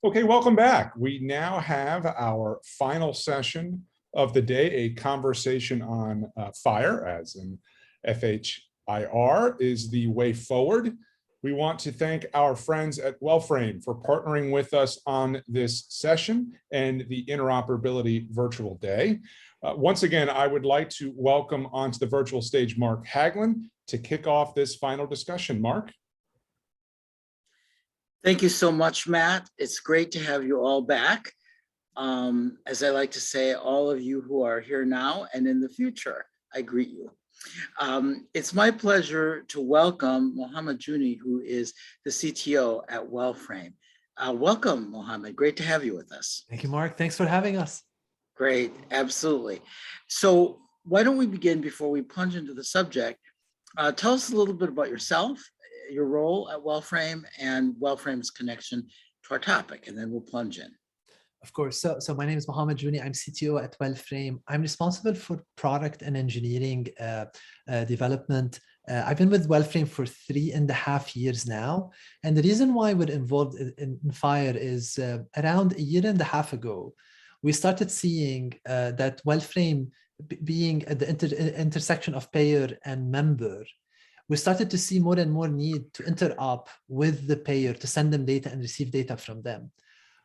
Okay, welcome back. We now have our final session of the day, a conversation on FHIR, as in FHIR is the way forward. We want to thank our friends at WellFrame for partnering with us on this session and the Interoperability Virtual Day. Once again, I would like to welcome onto the virtual stage Mark Haglund to kick off this final discussion. Mark. Thank you so much, Matt. It's great to have you all back. As I like to say, all of you who are here now and in the future, I greet you. It's my pleasure to welcome Mohammed Juni, who is the CTO at WellFrame. Welcome, Mohammed. Great to have you with us. Thank you, Mark. Thanks for having us. Great, absolutely. So why don't we begin before we plunge into the subject? Tell us a little bit about yourself, your role at WellFrame, and WellFrame's connection to our topic, and then we'll plunge in. Of course. So my name is Mohammed Juni. I'm CTO at WellFrame. I'm responsible for product and engineering development. I've been with WellFrame for 3.5 years now. And the reason why we're involved in FHIR is around 1.5 years ago, we started seeing that WellFrame being at the intersection of payer and member, we started to see more and more need to interop with the payer to send them data and receive data from them.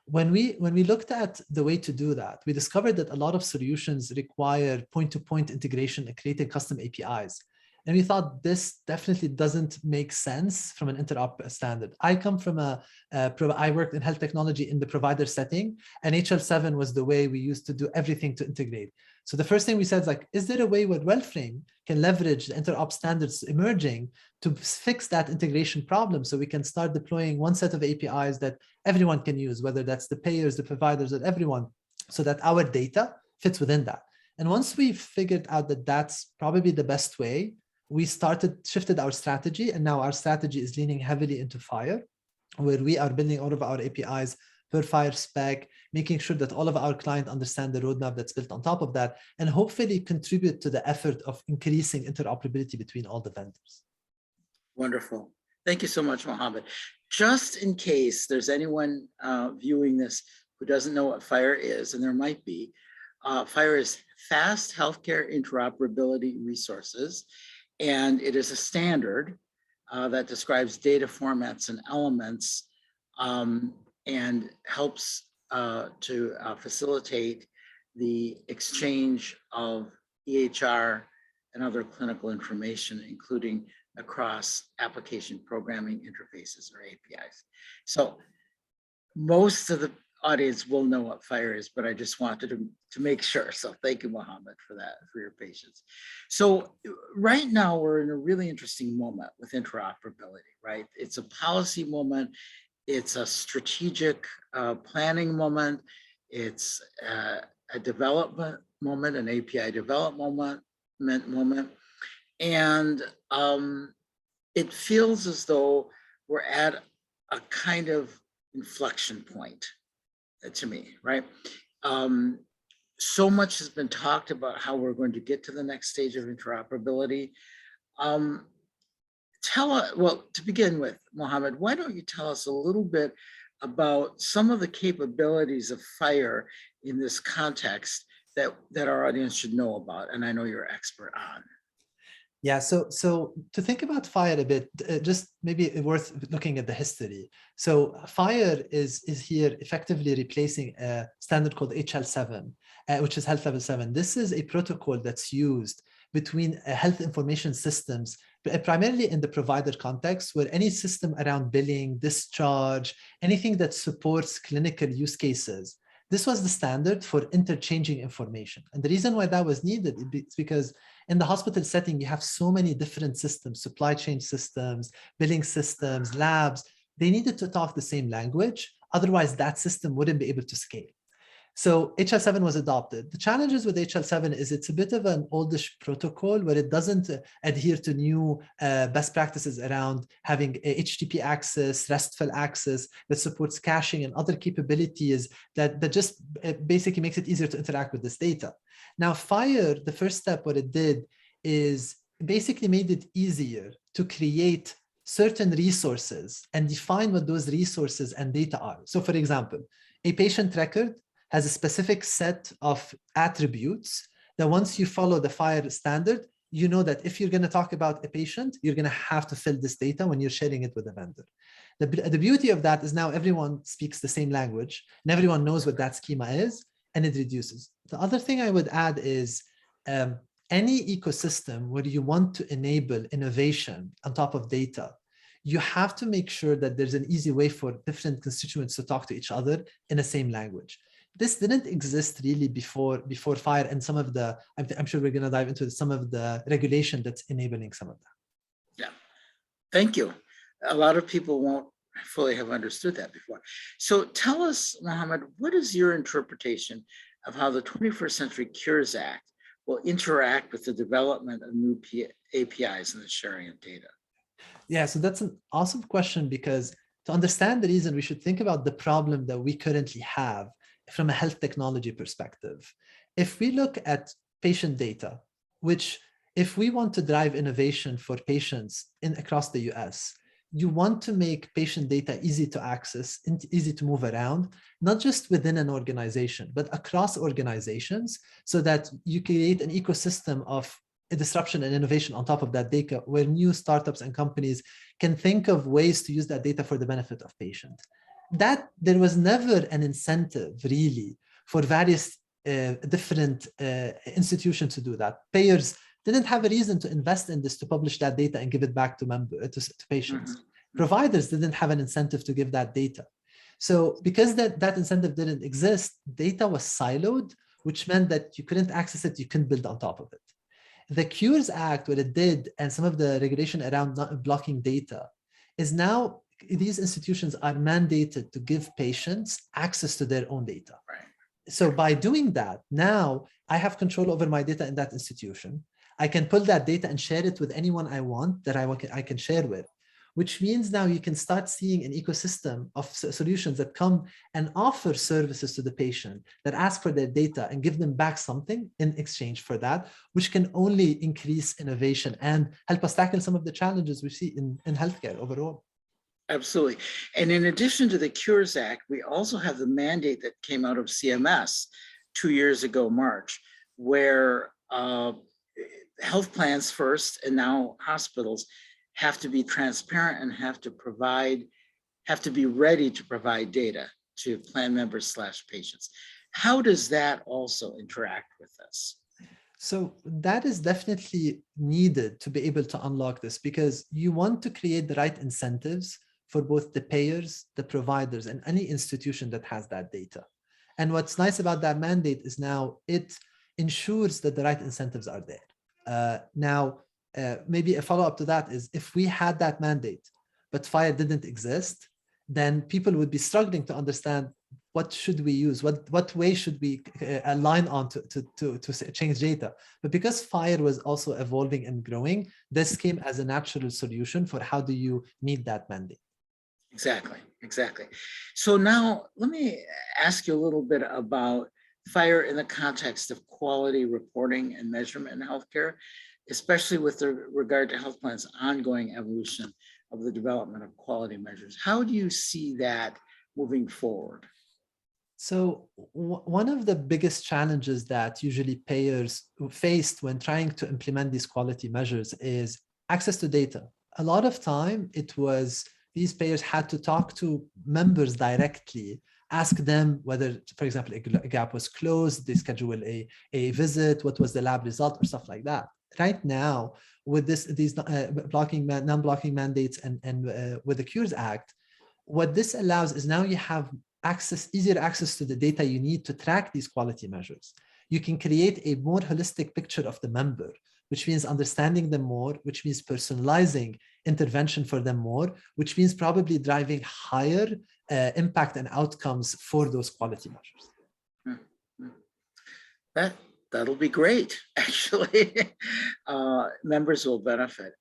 When we looked at the way to do that, we discovered that a lot of solutions require point-to-point integration and creating custom APIs. And we thought this definitely doesn't make sense from an interop standard. I come from I worked in health technology in the provider setting, and HL7 was the way we used to do everything to integrate. So the first thing we said is like, is there a way where WellFrame can leverage the interop standards emerging to fix that integration problem so we can start deploying one set of APIs that everyone can use, whether that's the payers, the providers, or everyone, so that our data fits within that. And once we figured out that that's probably the best way, we shifted our strategy, and now our strategy is leaning heavily into FHIR, where we are building all of our APIs per FHIR spec, making sure that all of our clients understand the roadmap that's built on top of that, and hopefully contribute to the effort of increasing interoperability between all the vendors. Wonderful. Thank you so much, Mohammed. Just in case there's anyone viewing this who doesn't know what FHIR is, and there might be, FHIR is Fast Healthcare Interoperability Resources, and it is a standard that describes data formats and elements and helps to facilitate the exchange of EHR and other clinical information, including across application programming interfaces or APIs. So most of the audience will know what FHIR is, but I just wanted to make sure. So thank you, Mohammed, for that, for your patience. So right now we're in a really interesting moment with interoperability, right? It's a policy moment. It's a strategic planning moment. It's a development moment, an API development moment. And it feels as though we're at a kind of inflection point to me, right? So much has been talked about how we're going to get to the next stage of interoperability. Well, to begin with, Mohammed, why don't you tell us a little bit about some of the capabilities of FHIR in this context that our audience should know about, and I know you're an expert on. Yeah, so to think about FHIR a bit, just maybe worth looking at the history. So FHIR is here effectively replacing a standard called HL7, which is Health Level 7. This is a protocol that's used between health information systems, primarily in the provider context, where any system around billing, discharge, anything that supports clinical use cases. This was the standard for interchanging information. And the reason why that was needed is because in the hospital setting, you have so many different systems, supply chain systems, billing systems, labs. They needed to talk the same language. Otherwise, that system wouldn't be able to scale. So HL7 was adopted. The challenges with HL7 is it's a bit of an oldish protocol where it doesn't adhere to new best practices around having HTTP access, RESTful access that supports caching and other capabilities that just basically makes it easier to interact with this data. Now, FHIR, the first step, what it did is basically made it easier to create certain resources and define what those resources and data are. So for example, a patient record has a specific set of attributes that once you follow the FHIR standard, you know that if you're going to talk about a patient, you're going to have to fill this data when you're sharing it with a vendor. The beauty of that is now everyone speaks the same language and everyone knows what that schema is, and it reduces. The other thing I would add is any ecosystem where you want to enable innovation on top of data, you have to make sure that there's an easy way for different constituents to talk to each other in the same language. This didn't exist really before FHIR, and some of the, I'm sure we're going to dive into some of the regulation that's enabling some of that. Yeah, thank you. A lot of people won't fully have understood that before. So tell us, Mohammed, what is your interpretation of how the 21st Century Cures Act will interact with the development of new APIs and the sharing of data? Yeah, so that's an awesome question, because to understand the reason, we should think about the problem that we currently have from a health technology perspective. If we look at patient data, which if we want to drive innovation for patients across the US, you want to make patient data easy to access and easy to move around, not just within an organization, but across organizations, so that you create an ecosystem of disruption and innovation on top of that data, where new startups and companies can think of ways to use that data for the benefit of patients. That there was never an incentive really for various different institutions to do that. Payers didn't have a reason to invest in this, to publish that data and give it back to patients. Mm-hmm. Providers didn't have an incentive to give that data. So because that incentive didn't exist, data was siloed, which meant that you couldn't access it, you couldn't build on top of it. The Cures Act, what it did, and some of the regulation around not blocking data, is now these institutions are mandated to give patients access to their own data. Right. So by doing that, now I have control over my data in that institution. I can pull that data and share it with anyone I want that I can share with, which means now you can start seeing an ecosystem of solutions that come and offer services to the patient, that ask for their data and give them back something in exchange for that, which can only increase innovation and help us tackle some of the challenges we see in healthcare overall. Absolutely. And in addition to the Cures Act, we also have the mandate that came out of CMS 2 years ago, March, where health plans first and now hospitals have to be transparent and have to be ready to provide data to plan members / patients. How does that also interact with this? So that is definitely needed to be able to unlock this, because you want to create the right incentives for both the payers, the providers, and any institution that has that data. And what's nice about that mandate is now it ensures that the right incentives are there. Maybe a follow-up to that is, if we had that mandate, but FHIR didn't exist, then people would be struggling to understand what should we use, what way should we align on to change data. But because FHIR was also evolving and growing, this came as a natural solution for how do you meet that mandate. Exactly. So now let me ask you a little bit about FHIR in the context of quality reporting and measurement in healthcare, especially with regard to health plans' ongoing evolution of the development of quality measures. How do you see that moving forward? So one of the biggest challenges that usually payers faced when trying to implement these quality measures is access to data. A lot of time it was these payers had to talk to members directly, ask them whether, for example, a gap was closed, they schedule a visit, what was the lab result, or stuff like that. Right now, with these non-blocking mandates and with the Cures Act, what this allows is now you have easier access to the data you need to track these quality measures. You can create a more holistic picture of the member, which means understanding them more, which means personalizing intervention for them more, which means probably driving higher impact and outcomes for those quality measures. That'll be great, actually. Members will benefit.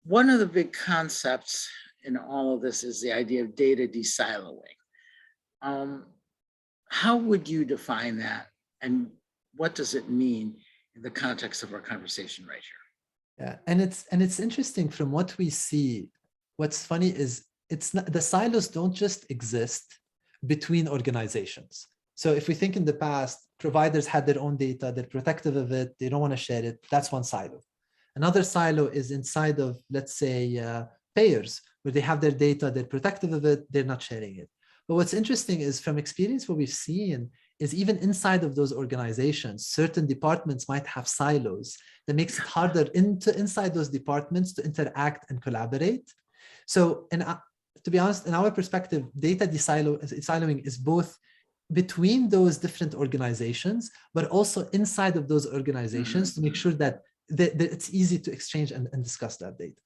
One of the big concepts in all of this is the idea of data de-siloing. How would you define that, and what does it mean in the context of our conversation right here? Yeah, and it's interesting from what we see. What's funny is it's not, the silos don't just exist between organizations. So if we think in the past, providers had their own data, they're protective of it, they don't want to share it. That's one silo. Another silo is inside of, let's say, payers, where they have their data, they're protective of it, they're not sharing it. But what's interesting is from experience, what we've seen is even inside of those organizations, certain departments might have silos that makes it harder inside those departments to interact and collaborate. So, and to be honest, in our perspective, data siloing is both between those different organizations, but also inside of those organizations to make sure that it's easy to exchange and discuss that data.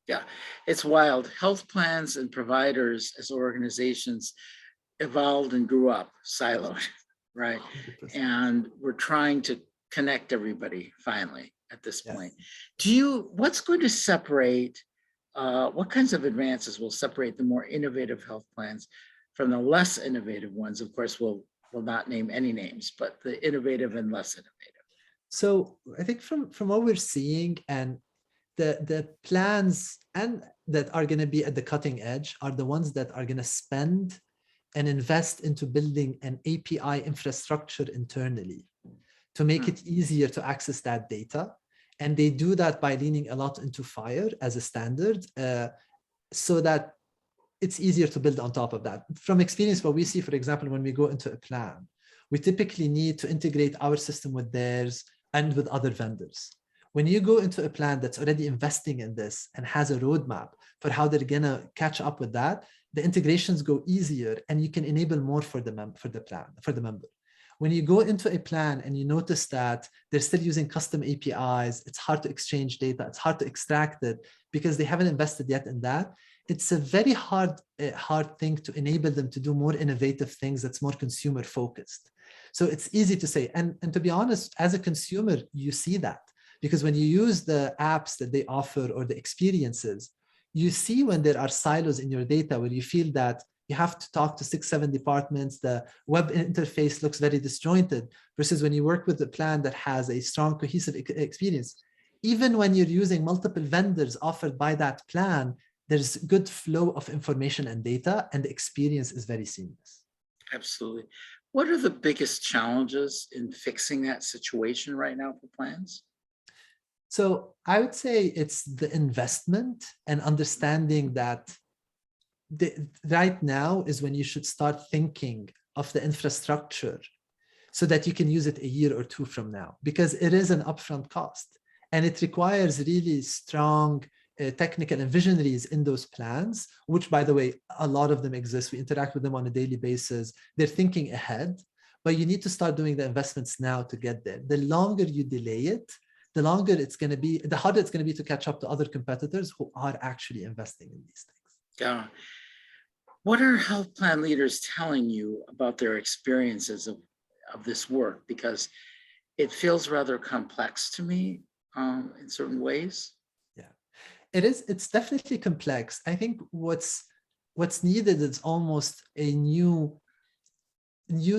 Yeah, it's wild. Health plans and providers as organizations evolved and grew up siloed, right? 100%. And we're trying to connect everybody finally at this Yes. point. What's going to separate, what kinds of advances will separate the more innovative health plans from the less innovative ones? Of course, we'll not name any names, but the innovative and less innovative. So I think from what we're seeing, and the plans and that are going to be at the cutting edge are the ones that are going to spend and invest into building an API infrastructure internally to make it easier to access that data. And they do that by leaning a lot into FHIR as a standard, so that it's easier to build on top of that. From experience, what we see, for example, when we go into a plan, we typically need to integrate our system with theirs and with other vendors. When you go into a plan that's already investing in this and has a roadmap for how they're gonna catch up with that, the integrations go easier and you can enable more for the member. When you go into a plan and you notice that they're still using custom APIs, it's hard to exchange data, it's hard to extract it because they haven't invested yet in that. It's a very hard thing to enable them to do more innovative things that's more consumer focused. So it's easy to say, and to be honest, as a consumer, you see that. Because when you use the apps that they offer or the experiences, you see when there are silos in your data where you feel that you have to talk to 6-7 departments, the web interface looks very disjointed, versus when you work with a plan that has a strong cohesive experience. Even when you're using multiple vendors offered by that plan, there's good flow of information and data, and the experience is very seamless. Absolutely. What are the biggest challenges in fixing that situation right now for plans? So I would say it's the investment and understanding that right now is when you should start thinking of the infrastructure so that you can use it a year or two from now, because it is an upfront cost and it requires really strong technical and visionaries in those plans, which, by the way, a lot of them exist. We interact with them on a daily basis. They're thinking ahead, but you need to start doing the investments now to get there. The longer you delay it, the longer it's going to be, the harder it's going to be to catch up to other competitors who are actually investing in these things. Yeah. What are health plan leaders telling you about their experiences of this work? Because it feels rather complex to me in certain ways. Yeah, it is. It's definitely complex. I think what's needed is almost a new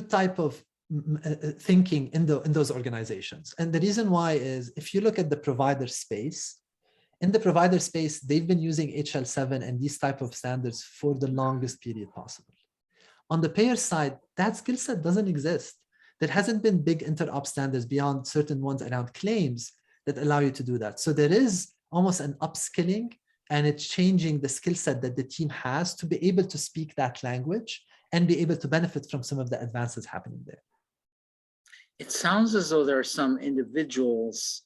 type of thinking in those organizations. And the reason why is, if you look at the provider space, in the provider space, they've been using HL7 and these type of standards for the longest period possible. On the payer side, that skill set doesn't exist. There hasn't been big interop standards beyond certain ones around claims that allow you to do that. So there is almost an upskilling, and it's changing the skill set that the team has to be able to speak that language and be able to benefit from some of the advances happening there. It sounds as though there are some individuals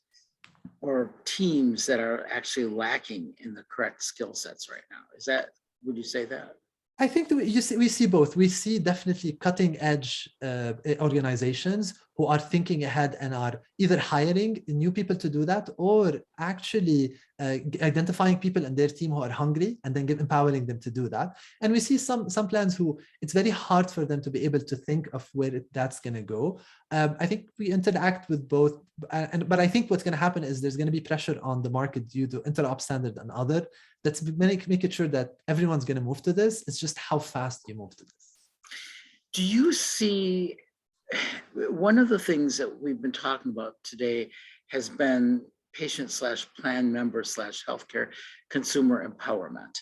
or teams that are actually lacking in the correct skill sets right now. Would you say that? I think that we see both. We see definitely cutting edge organizations who are thinking ahead and are either hiring new people to do that, or actually identifying people in their team who are hungry and then empowering them to do that. And we see some plans who it's very hard for them to be able to think of where that's going to go. I think we interact with both, but I think what's going to happen is there's going to be pressure on the market due to interop standard and other. That's making sure that everyone's going to move to this. It's just how fast you move to this. Do you see, one of the things that we've been talking about today has been patient/plan member/healthcare consumer empowerment.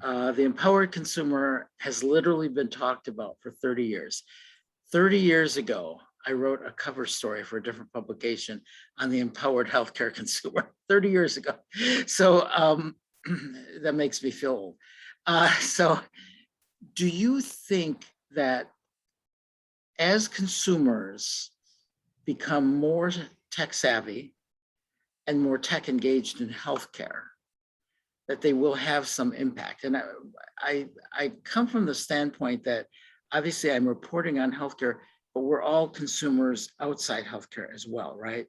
The empowered consumer has literally been talked about for 30 years. 30 years ago, I wrote a cover story for a different publication on the empowered healthcare consumer 30 years ago. So that makes me feel old. So do you think that as consumers become more tech savvy and more tech engaged in healthcare, that they will have some impact? And I come from the standpoint that obviously I'm reporting on healthcare, but we're all consumers outside healthcare as well, right?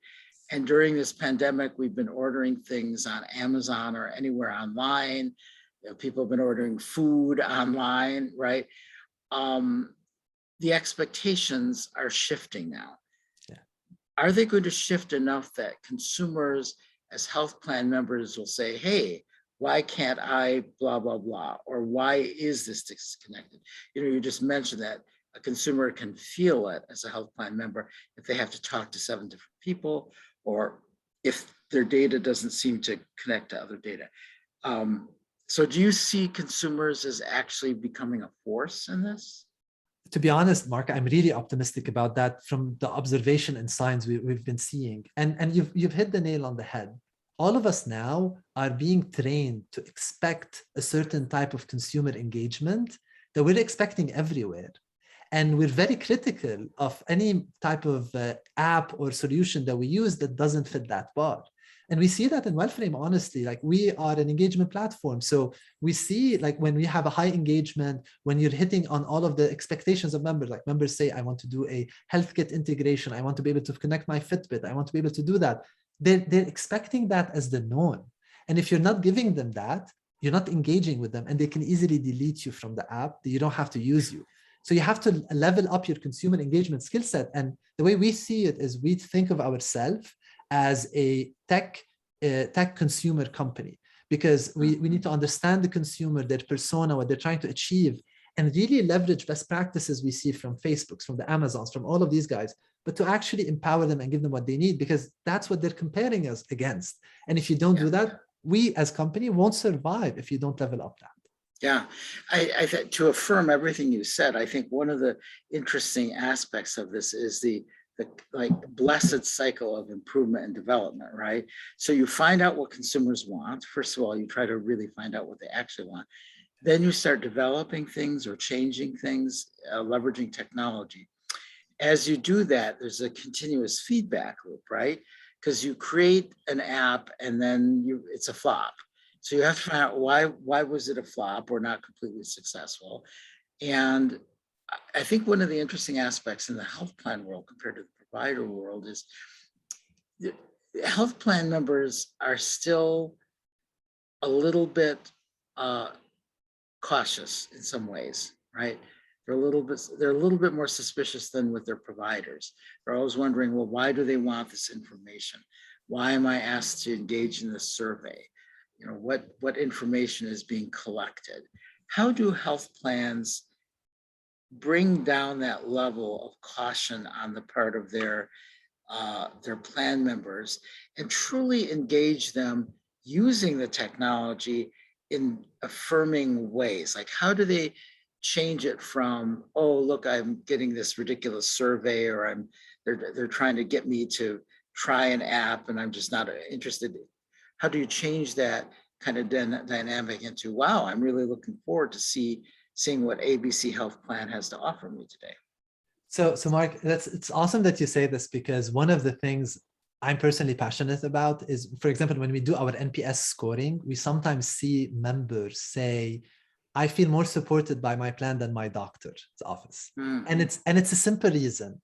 And during this pandemic, we've been ordering things on Amazon or anywhere online. You know, people have been ordering food online, right? The expectations are shifting now. Yeah. Are they going to shift enough that consumers as health plan members will say, hey, why can't I blah, blah, blah? Or why is this disconnected? You know, you just mentioned that a consumer can feel it as a health plan member if they have to talk to 7 different people, or if their data doesn't seem to connect to other data. So do you see consumers as actually becoming a force in this? To be honest, Mark, I'm really optimistic about that from the observation and signs we've been seeing. And you've hit the nail on the head. All of us now are being trained to expect a certain type of consumer engagement that we're expecting everywhere. And we're very critical of any type of app or solution that we use that doesn't fit that bar. And we see that in WellFrame, honestly, like we are an engagement platform. So we see like when we have a high engagement, when you're hitting on all of the expectations of members, like members say, I want to do a health kit integration. I want to be able to connect my Fitbit. I want to be able to do that. They're expecting that as the norm. And if you're not giving them that, you're not engaging with them, and they can easily delete you from the app. You don't have to use you. So you have to level up your consumer engagement skill set. And the way we see it is we think of ourselves as a tech consumer company, because we need to understand the consumer, their persona, what they're trying to achieve, and really leverage best practices we see from Facebooks, from the Amazons, from all of these guys, but to actually empower them and give them what they need, because that's what they're comparing us against. And if you don't do that, we as company won't survive if you don't level up that. Yeah, I think to affirm everything you said, I think one of the interesting aspects of this is the like blessed cycle of improvement and development, right? So you find out what consumers want. First of all, you try to really find out what they actually want. Then you start developing things or changing things, leveraging technology. As you do that, there's a continuous feedback loop, right? Because you create an app and then it's a flop. So you have to find out why was it a flop or not completely successful. And I think one of the interesting aspects in the health plan world compared to the provider world is the health plan members are still a little bit cautious in some ways, right? They're a little bit more suspicious than with their providers. They're always wondering, well, why do they want this information? Why am I asked to engage in this survey? You know, what information is being collected? How do health plans bring down that level of caution on the part of their plan members and truly engage them using the technology in affirming ways? Like, how do they change it from, oh, look, I'm getting this ridiculous survey, or they're trying to get me to try an app and I'm just not interested. How do you change that kind of dynamic into, wow, I'm really looking forward to seeing what ABC Health Plan has to offer me today? So Mark, it's awesome that you say this, because one of the things I'm personally passionate about is, for example, when we do our NPS scoring, we sometimes see members say, I feel more supported by my plan than my doctor's office. Mm-hmm. And it's a simple reason.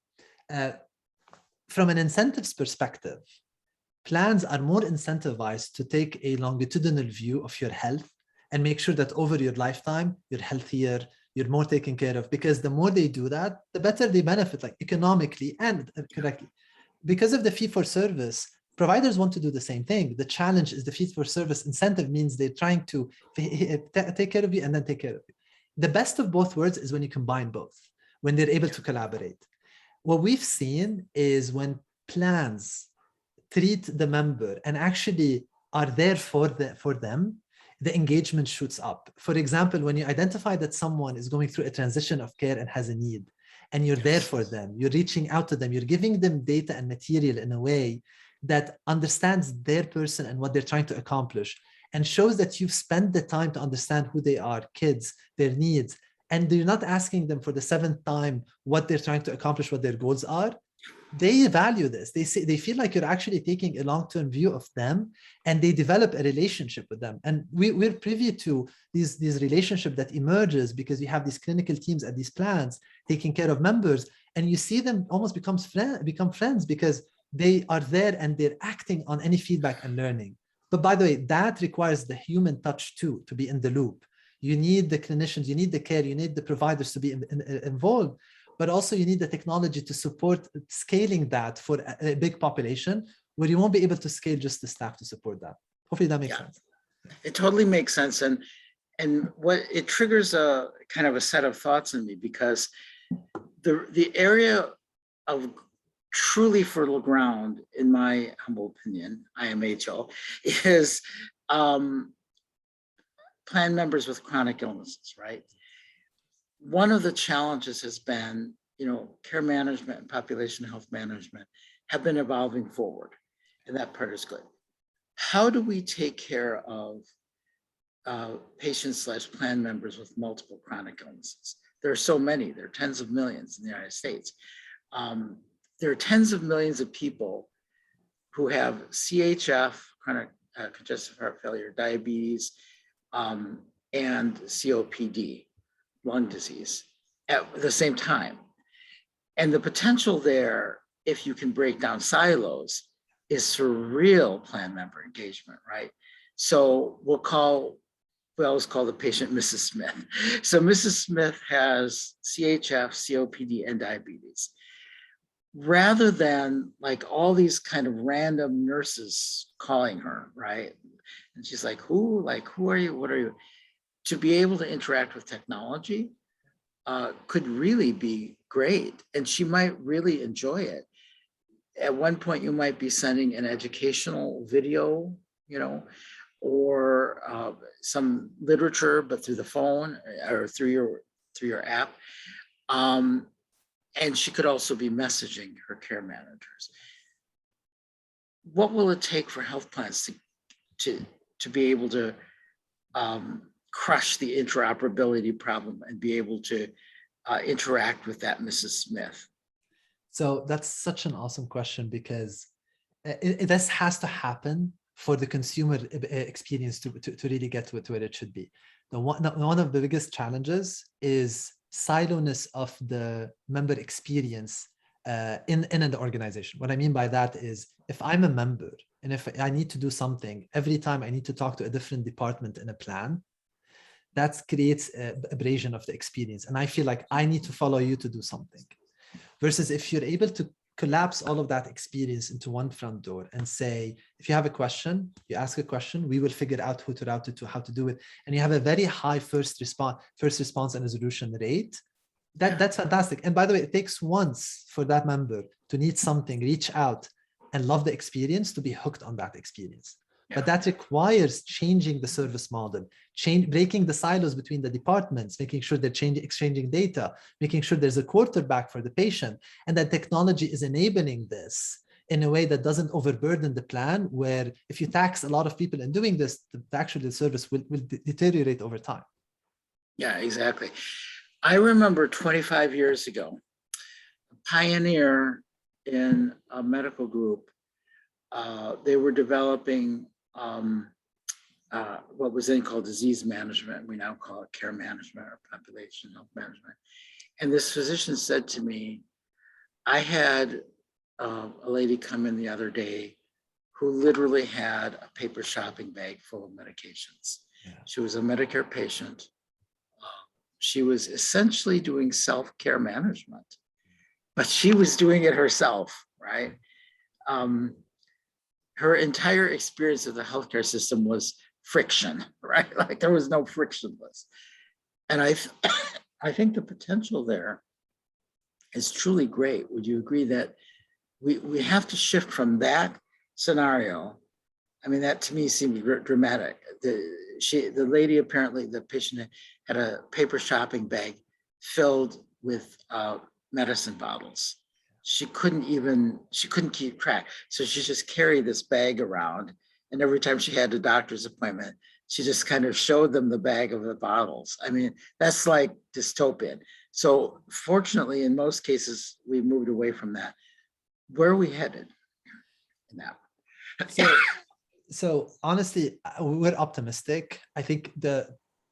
From an incentives perspective, plans are more incentivized to take a longitudinal view of your health and make sure that over your lifetime, you're healthier, you're more taken care of, because the more they do that, the better they benefit, like economically and correctly. Because of the fee for service, providers want to do the same thing. The challenge is the fee for service incentive means they're trying to take care of you and then take care of you. The best of both worlds is when you combine both, when they're able to collaborate. What we've seen is when plans treat the member and actually are there for them, the engagement shoots up. For example, when you identify that someone is going through a transition of care and has a need, and you're there for them, you're reaching out to them, you're giving them data and material in a way that understands their person and what they're trying to accomplish, and shows that you've spent the time to understand who they are, kids, their needs, and you're not asking them for the 7th time what they're trying to accomplish, what their goals are. They value this. They feel like you're actually taking a long-term view of them, and they develop a relationship with them. And we're privy to these relationship that emerges because you have these clinical teams at these plants taking care of members, and you see them almost become friends because they are there and they're acting on any feedback and learning. But by the way, that requires the human touch too, to be in the loop. You need the clinicians, you need the care, you need the providers to be involved, but also you need the technology to support scaling that for a big population where you won't be able to scale just the staff to support that. Hopefully that makes sense. It totally makes sense. And what it triggers a kind of a set of thoughts in me, because the area of truly fertile ground, in my humble opinion, IMHO, is plan members with chronic illnesses, right? One of the challenges has been, care management and population health management have been evolving forward, and that part is good. How do we take care of patients/plan members with multiple chronic illnesses? There are so many, there are tens of millions in the United States. There are tens of millions of people who have CHF, chronic congestive heart failure, diabetes, and COPD, lung disease, at the same time. And the potential there, if you can break down silos, is for real plan member engagement, right? So we always call the patient Mrs. Smith. So Mrs. Smith has CHF, COPD, and diabetes. Rather than like all these kind of random nurses calling her, right? And she's like, who are you? What are you? To be able to interact with technology could really be great. And she might really enjoy it. At one point, you might be sending an educational video, or some literature, but through the phone or through your app. And she could also be messaging her care managers. What will it take for health plans to be able to crush the interoperability problem and be able to interact with that Mrs. Smith? So that's such an awesome question, because this has to happen for the consumer experience to really get to where it should be. One of the biggest challenges is siloness of the member experience in the organization. What I mean by that is, if I'm a member and if I need to do something, every time I need to talk to a different department in a plan, that creates an abrasion of the experience. And I feel like I need to follow you to do something. Versus if you're able to collapse all of that experience into one front door and say, if you have a question, you ask a question, we will figure out who to route it to, how to do it. And you have a very high first response and resolution rate. That's fantastic. And by the way, it takes once for that member to need something, reach out and love the experience, to be hooked on that experience. But that requires changing the service model, breaking the silos between the departments, making sure they're exchanging data, making sure there's a quarterback for the patient, and that technology is enabling this in a way that doesn't overburden the plan, where if you tax a lot of people in doing this, the service will deteriorate over time. Yeah, exactly. I remember 25 years ago, a pioneer in a medical group, they were developing what was then called disease management. We now call it care management or population health management. And this physician said to me, I had a lady come in the other day who literally had a paper shopping bag full of medications. Yeah. She was a Medicare patient. She was essentially doing self-care management, but she was doing it herself, right? Her entire experience of the healthcare system was friction, right? Like there was no frictionless. And I think the potential there is truly great. Would you agree that we have to shift from that scenario, I mean, that to me seemed dramatic. The lady, apparently the patient had a paper shopping bag filled with medicine bottles. She couldn't keep track. So she just carried this bag around. And every time she had a doctor's appointment, she just kind of showed them the bag of the bottles. I mean, that's like dystopian. So fortunately, in most cases, we moved away from that. Where are we headed now? So honestly, we're optimistic. I think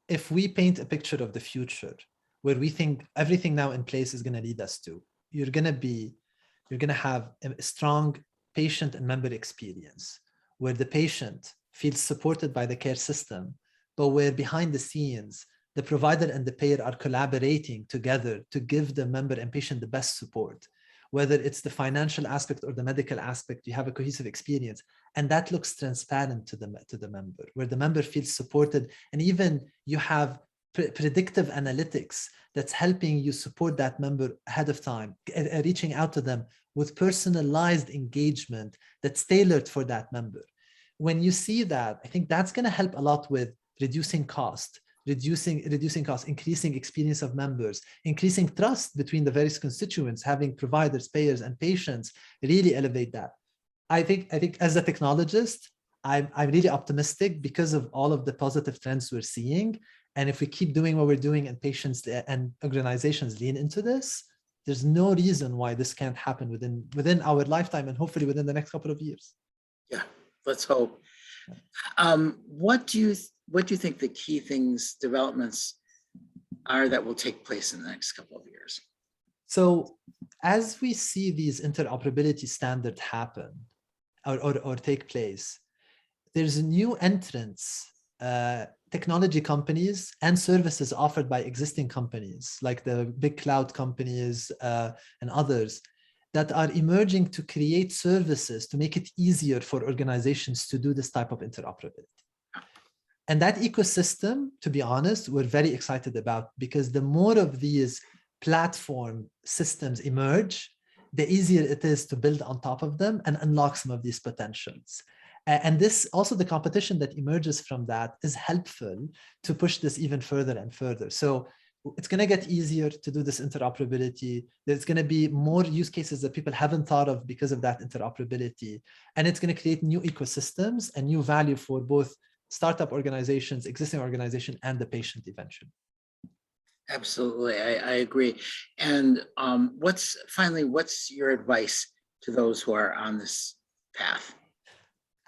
if we paint a picture of the future where we think everything now in place is going to lead us to, you're going to have a strong patient and member experience where the patient feels supported by the care system, but where behind the scenes, the provider and the payer are collaborating together to give the member and patient the best support. Whether it's the financial aspect or the medical aspect, you have a cohesive experience. And that looks transparent to the member, where the member feels supported. And even you have predictive analytics that's helping you support that member ahead of time, reaching out to them with personalized engagement that's tailored for that member. When you see that, I think that's going to help a lot with reducing cost, reducing costs, increasing experience of members, increasing trust between the various constituents, having providers, payers, and patients really elevate that. I think as a technologist, I'm really optimistic because of all of the positive trends we're seeing. And if we keep doing what we're doing and patients and organizations lean into this, there's no reason why this can't happen within our lifetime and hopefully within the next couple of years. Yeah, let's hope. What do you think the key developments are that will take place in the next couple of years? So as we see these interoperability standards happen or take place, there's new entrants, technology companies and services offered by existing companies like the big cloud companies and others that are emerging to create services to make it easier for organizations to do this type of interoperability. And that ecosystem, to be honest, we're very excited about, because the more of these platform systems emerge, the easier it is to build on top of them and unlock some of these potentials. And this also, the competition that emerges from that is helpful to push this even further and further. So it's going to get easier to do this interoperability. There's going to be more use cases that people haven't thought of because of that interoperability. And it's going to create new ecosystems and new value for both startup organizations, existing organizations, and the patient eventually. Absolutely, I agree. And what's your advice to those who are on this path?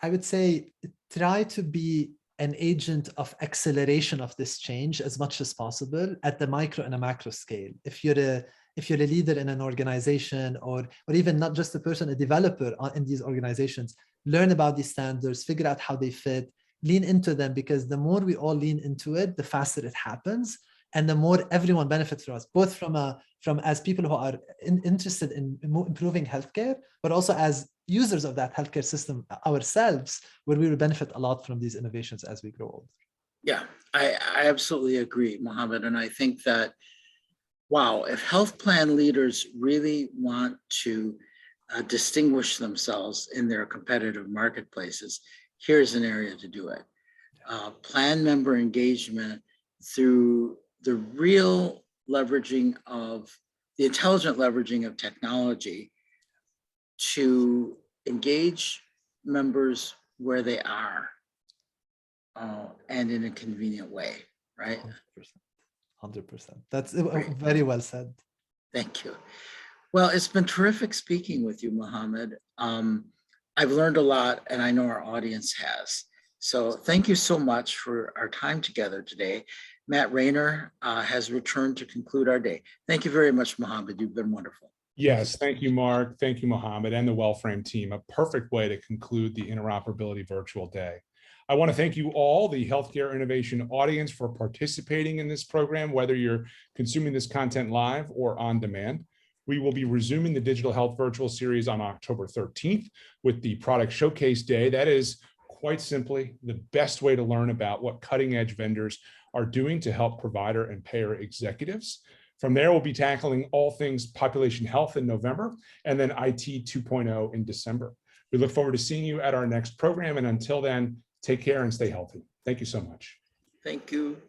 I would say try to be an agent of acceleration of this change as much as possible at the micro and a macro scale. If you're a leader in an organization, or even not just a person, a developer in these organizations, learn about these standards, figure out how they fit, lean into them, because the more we all lean into it, the faster it happens. And the more everyone benefits from us, both from as people who are interested in improving healthcare, but also as users of that healthcare system ourselves, where we will benefit a lot from these innovations as we grow older. Yeah, I absolutely agree, Mohammed. And I think that, wow, if health plan leaders really want to distinguish themselves in their competitive marketplaces, here's an area to do it. Plan member engagement through the real leveraging of the intelligent leveraging of technology to engage members where they are and in a convenient way, right? 100%. That's very well said. Thank you. Well, it's been terrific speaking with you, Mohammed. I've learned a lot, and I know our audience has. So thank you so much for our time together today. Matt Rayner has returned to conclude our day. Thank you very much, Mohammed. You've been wonderful. Yes, thank you, Mark. Thank you, Mohammed, and the WellFrame team. A perfect way to conclude the Interoperability Virtual Day. I want to thank you all, the Healthcare Innovation audience, for participating in this program, whether you're consuming this content live or on demand. We will be resuming the Digital Health Virtual Series on October 13th with the Product Showcase Day. That is quite simply the best way to learn about what cutting-edge vendors are doing to help provider and payer executives. From there, we'll be tackling all things population health in November, and then IT 2.0 in December. We look forward to seeing you at our next program. And until then, take care and stay healthy. Thank you so much. Thank you.